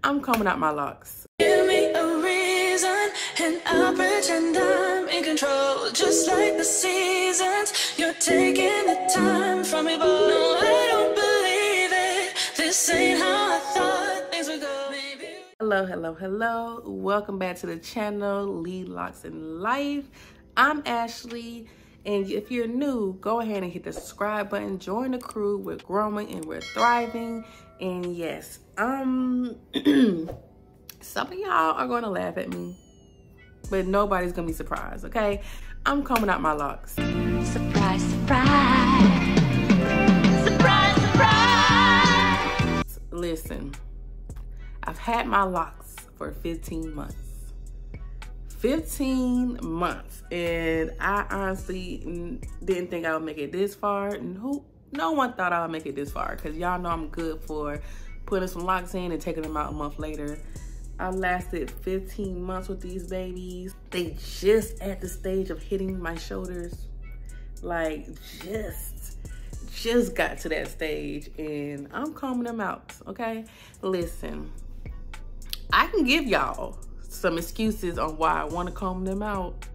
I'm combing out my locks. Give me a reason and I'll pretend I'm in control. Just like the seasons, you're taking the time from me, but no, I don't believe it. This ain't how I thought things would go, maybe. Hello. Welcome back to the channel, Lead Locs in Life. I'm Ashley, and if you're new, go ahead and hit the subscribe button. Join the crew. We're growing and we're thriving. And yes, some of y'all are going to laugh at me, but nobody's going to be surprised, okay? I'm combing out my locks. Surprise, surprise. Surprise, surprise. Listen, I've had my locks for 15 months. 15 months. And I honestly didn't think I would make it this far. And no one thought I would make it this far, because y'all know I'm good for putting some locks in and taking them out a month later. I lasted 15 months with these babies. They just at the stage of hitting my shoulders. Like just got to that stage, and I'm combing them out, okay? Listen, I can give y'all some excuses on why I want to comb them out.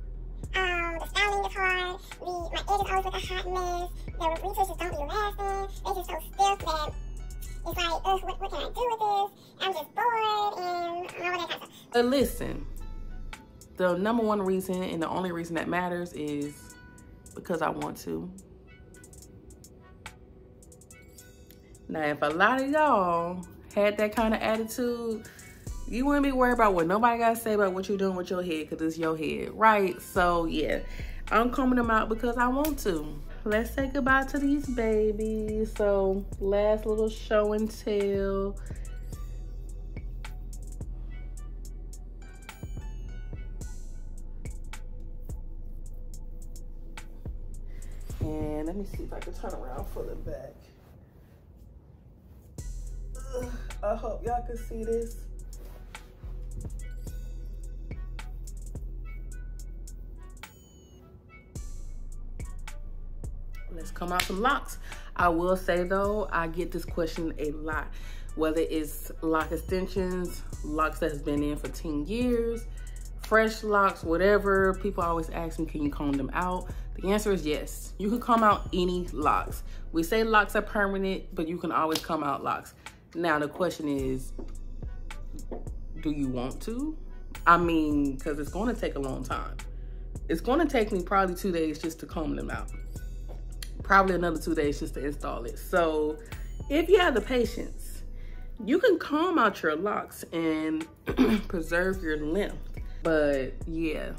The styling is hard. My edges always look a hot mess. The retouches don't be lasting. They just so stiff that it's like, ugh, what can I do with this? I'm just bored and all that kind of stuff. But listen, the number one reason and the only reason that matters is because I want to. Now, if a lot of y'all had that kind of attitude, you wouldn't be worried about what nobody got to say about what you're doing with your head, because it's your head, right? So yeah, I'm combing them out because I want to. Let's say goodbye to these babies. So last little show and tell. And let me see if I can turn around for the back. I hope y'all can see this. Let's come out some locks. I will say though, I get this question a lot, whether it's lock extensions, locks that has been in for 10 years, fresh locks, whatever. People always ask me, can you comb them out? The answer is yes. You can comb out any locks. We say locks are permanent, but you can always comb out locks. Now the question is, do you want to? I mean, because it's going to take a long time. It's going to take me probably 2 days just to comb them out. Probably another 2 days just to install it. So if you have the patience, you can comb out your locks and preserve your length. But yeah.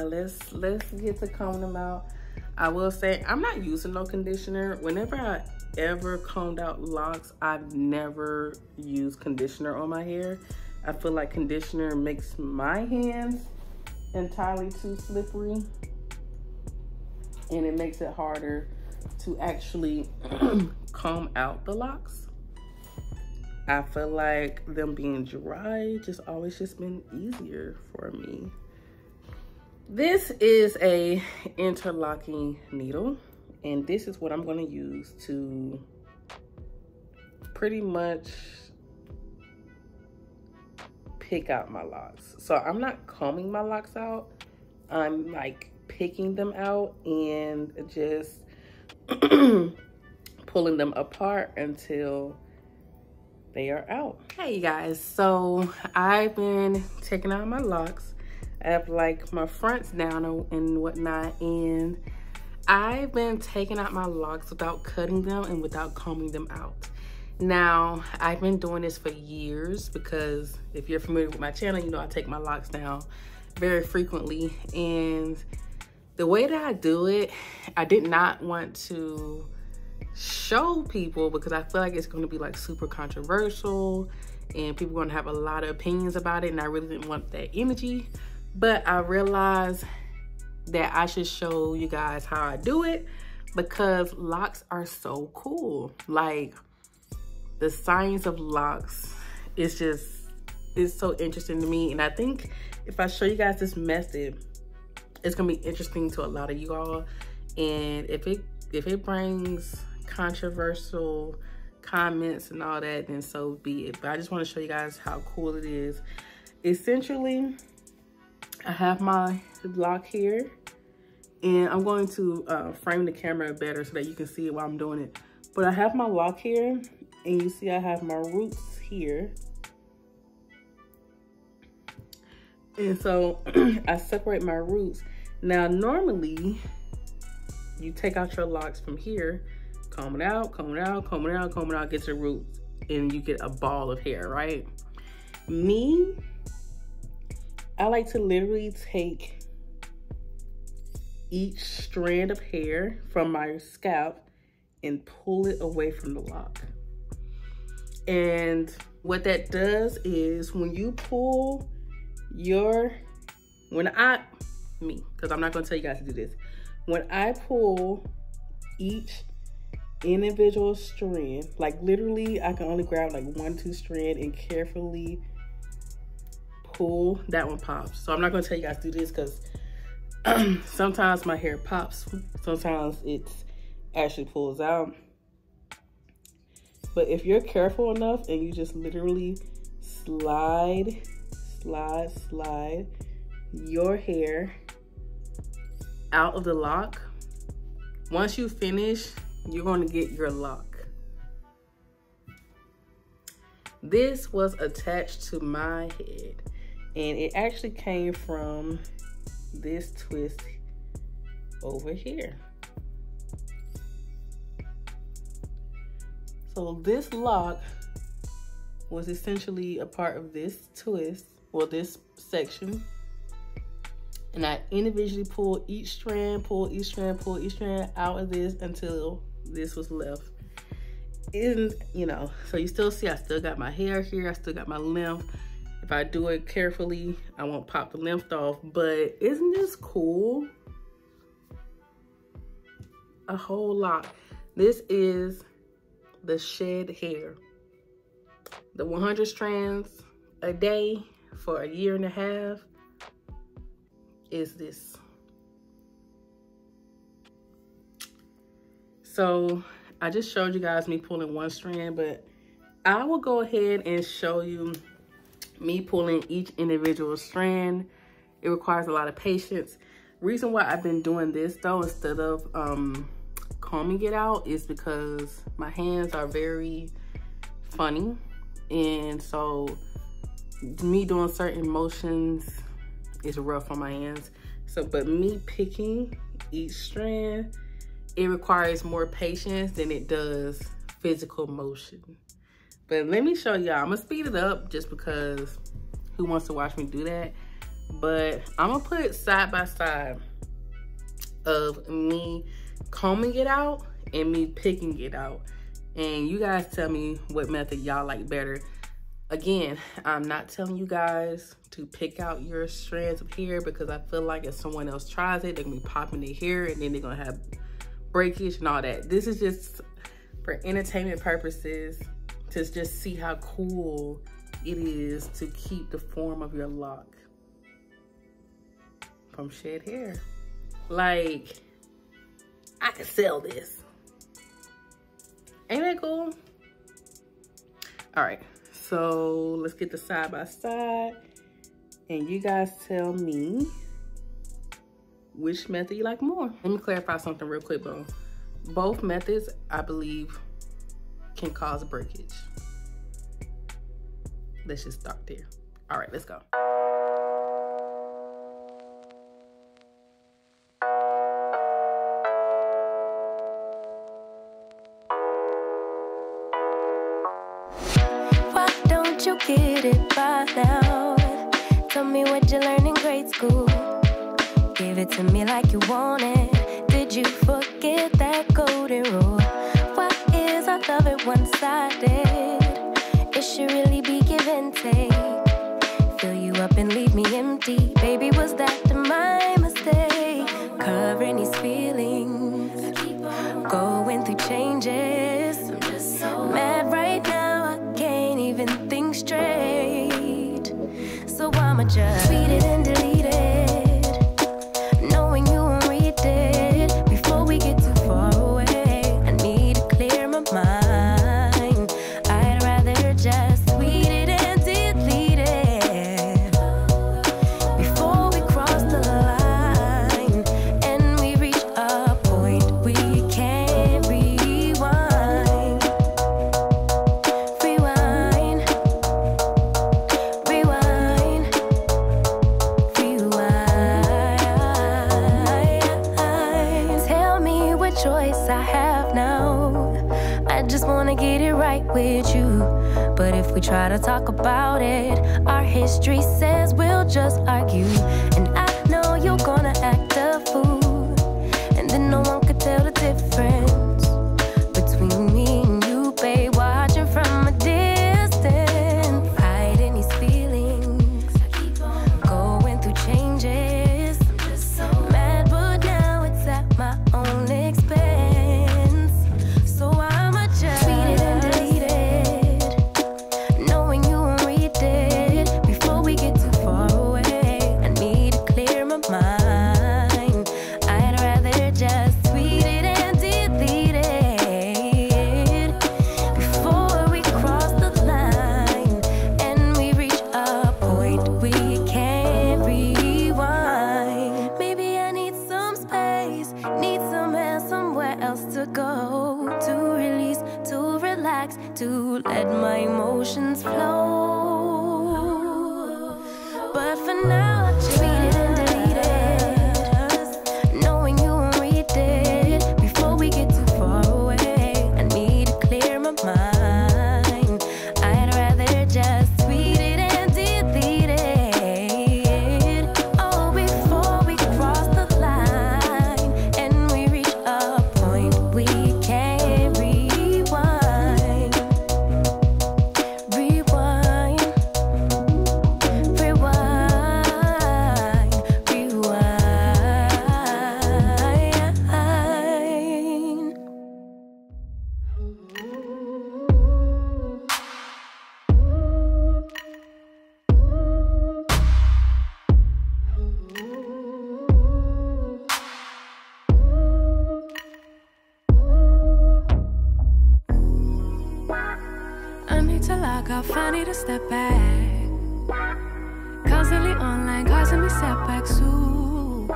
let's get to combing them out. I will say I'm not using no conditioner. Whenever I ever combed out locks, I've never used conditioner on my hair. I feel like conditioner makes my hands entirely too slippery, and it makes it harder to actually comb out the locks. I feel like them being dry always been easier for me. This is a interlocking needle, and this is what I'm going to use to pretty much pick out my locks. So I'm not combing my locks out. I'm like picking them out and just pulling them apart until they are out. Hey you guys, so I've been taking out my locks. I have like my fronts down and whatnot, and I've been taking out my locks without cutting them and without combing them out. Now, I've been doing this for years, because if you're familiar with my channel, you know I take my locks down very frequently. And the way that I do it, I did not want to show people, because I feel like it's going to be like super controversial and people are going to have a lot of opinions about it, and I really didn't want that energy. But I realized that I should show you guys how I do it, because locks are so cool. Like, the science of locks is so interesting to me. And I think if I show you guys this method, it's gonna be interesting to a lot of you all. And if it brings controversial comments and all that, then so be it. But I just want to show you guys how cool it is. Essentially, I have my lock here, and I'm going to frame the camera better so that you can see it while I'm doing it. But I have my lock here, and you see I have my roots here. And so I separate my roots. Now, normally, you take out your locks from here, comb it out, comb it out, comb it out, comb it out, get your roots, and you get a ball of hair, right? Me, I like to literally take each strand of hair from my scalp and pull it away from the lock. And what that does is when you pull because I'm not gonna tell you guys to do this. When I pull each individual strand, like literally I can only grab like 1-2 strand and carefully pull, that one pops. So I'm not gonna tell you guys to do this because sometimes my hair pops, sometimes it actually pulls out. But if you're careful enough and you just literally slide your hair out of the lock, once you finish, you're going to get your lock. This was attached to my head, and it actually came from this twist over here. So this lock was essentially a part of this twist, or this section. And I individually pulled each strand, pull each strand out of this until this was left. And, you know, so you still see I still got my hair here, I still got my length. If I do it carefully, I won't pop the length off. But isn't this cool? A whole lot. This is the shed hair. The 100 strands a day for a year and a half is this. So I just showed you guys me pulling one strand, but I will go ahead and show you me pulling each individual strand. It requires a lot of patience. Reason why I've been doing this though instead of combing it out is because my hands are very funny, and so me doing certain motions is rough on my hands. So, but me picking each strand, it requires more patience than it does physical motion. But let me show y'all. I'm gonna speed it up just because who wants to watch me do that? But I'm gonna put side by side of me combing it out and me picking it out. And you guys tell me what method y'all like better. Again, I'm not telling you guys to pick out your strands of hair because I feel like if someone else tries it, they're gonna be popping their hair and then they're gonna have breakage and all that. This is just for entertainment purposes, to just see how cool it is to keep the form of your lock from shed hair. Like, I could sell this. Ain't that cool? All right, so let's get the side by side and you guys tell me which method you like more. Let me clarify something real quick, though. Both methods, I believe, can cause breakage. Let's just start there. All right, let's go. Why don't you get it by now? Tell me what you learned in grade school. Give it to me like you want it. Did you forget that golden rule? Why is our love it one-sided? It should really be give and take. Fill you up and leave me empty. Baby, was that my mistake? Covering these feelings, going through changes. I'm just so mad right now, I can't even think straight. So I'ma just tweet it and delete it, knowing you won't read it before we get too far away. I need a clear wanna get it right with you. But if we try to talk about it, our history says we'll just argue. And I know you're gonna act a fool, and then no one could tell the difference between me and you, babe, watching from a distance. Hiding these feelings, going through changes. I'm just so mad, but now it's at my own expense. So I'ma just tweet it and delete it, knowing you won't read it before we get too far away. I need to clear my mind. I'd rather just tweet it and delete it before we cross the line and we reach a point we can't rewind. Maybe I need some space, need some air, somewhere else to go, to release, to relax, to let my emotions flow. But for now, I just tweet it and delete it, knowing you won't read it before we get too far away. I need to clear my mind. I'd rather just tweet it and delete it. Oh, before we cross the line and we reach a point we can't rewind. Rewind, rewind, rewind. I need to log off, I need to step back. Constantly online, causing me setbacks too.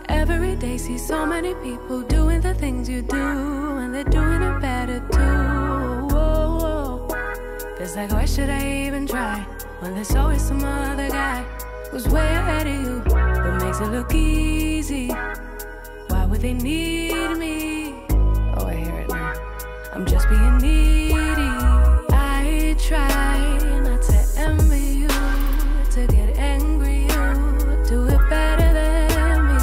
Every day see so many people doing the things you do, and they're doing it better too. Whoa. Feels like, why should I even try when there's always some other guy who's way ahead of you, but makes it look easy. Why would they need me? Oh, I hear it now. I'm just being needy. I try not to envy you, to get angry. You do it better than me.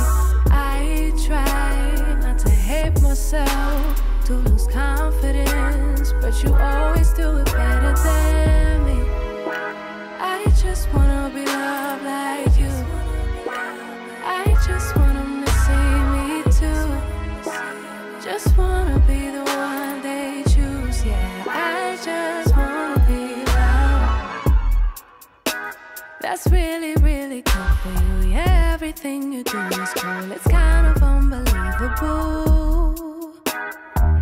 I try not to hate myself, to lose confidence, but you always do it better than me. I just wanna be loved like you. I just want them to see me too. Just wanna be the one they choose. Yeah, I just wanna be loved. That's really, really cool for you. Yeah, everything you do is cool. It's kind of unbelievable.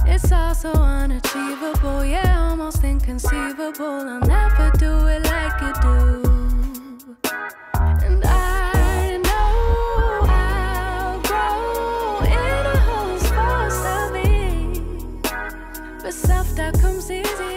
It's also unachievable. Yeah, almost inconceivable. I'll never do it like you do. And I know I'll grow in a whole supposed to be, but self-doubt comes easy